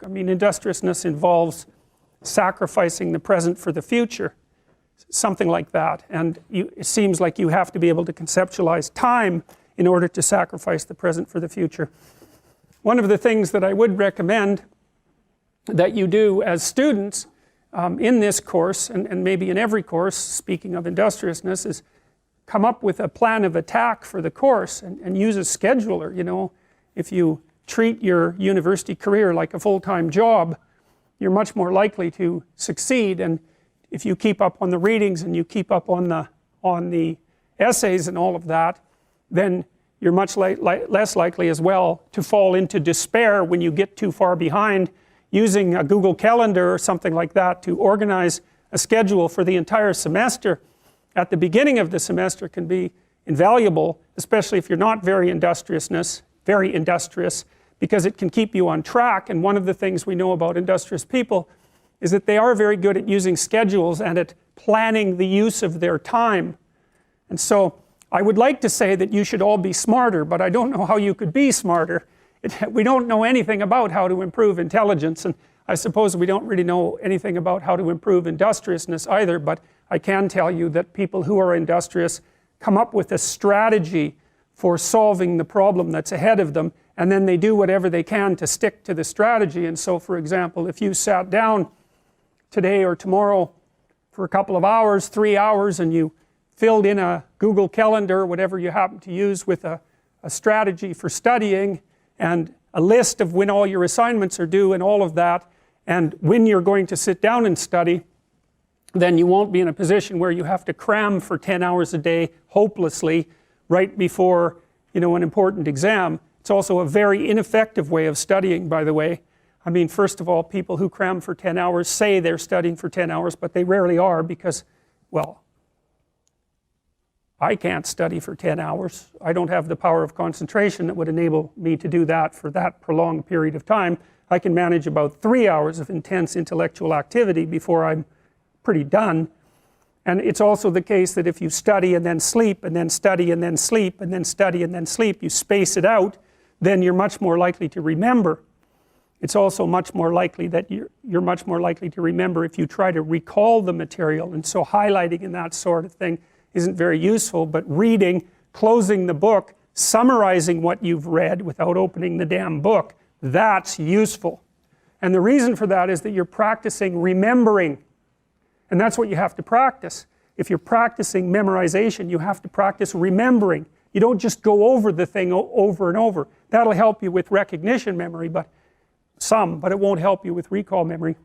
I mean, industriousness involves sacrificing the present for the future, something like that, and it seems like you have to be able to conceptualize time in order to sacrifice the present for the future. One of the things that I would recommend that you do as students in this course, and maybe in every course, speaking of industriousness, is come up with a plan of attack for the course and use a scheduler. You know, if you treat your university career like a full-time job, you're much more likely to succeed, and if you keep up on the readings and you keep up on the essays and all of that, then you're much less likely as well to fall into despair when you get too far behind. Using a Google Calendar or something like that to organize a schedule for the entire semester at the beginning of the semester can be invaluable, especially if you're not very industrious, because it can keep you on track. And one of the things we know about industrious people is that they are very good at using schedules and at planning the use of their time. And so I would like to say that you should all be smarter, but I don't know how you could be smarter. We don't know anything about how to improve intelligence, and I suppose we don't really know anything about how to improve industriousness either, but I can tell you that people who are industrious come up with a strategy for solving the problem that's ahead of them, and then they do whatever they can to stick to the strategy. And so, for example, if you sat down today or tomorrow for a couple of hours, 3 hours, and you filled in a Google Calendar, whatever you happen to use, with a strategy for studying, and a list of when all your assignments are due and all of that, and when you're going to sit down and study, then you won't be in a position where you have to cram for 10 hours a day hopelessly right before, you know, an important exam. It's also a very ineffective way of studying, by the way. I mean, first of all, people who cram for 10 hours say they're studying for 10 hours, but they rarely are because, well, I can't study for 10 hours. I don't have the power of concentration that would enable me to do that for that prolonged period of time. I can manage about 3 hours of intense intellectual activity before I'm pretty done. And it's also the case that if you study and then sleep and then study and then sleep and then study and then sleep, you space it out, then you're much more likely to remember. It's also much more likely that you're much more likely to remember if you try to recall the material, and so highlighting and that sort of thing isn't very useful, but reading, closing the book, summarizing what you've read without opening the damn book, that's useful. And the reason for that is that you're practicing remembering, and that's what you have to practice. If you're practicing memorization, you have to practice remembering. You don't just go over the thing over and over. That'll help you with recognition memory, but it won't help you with recall memory.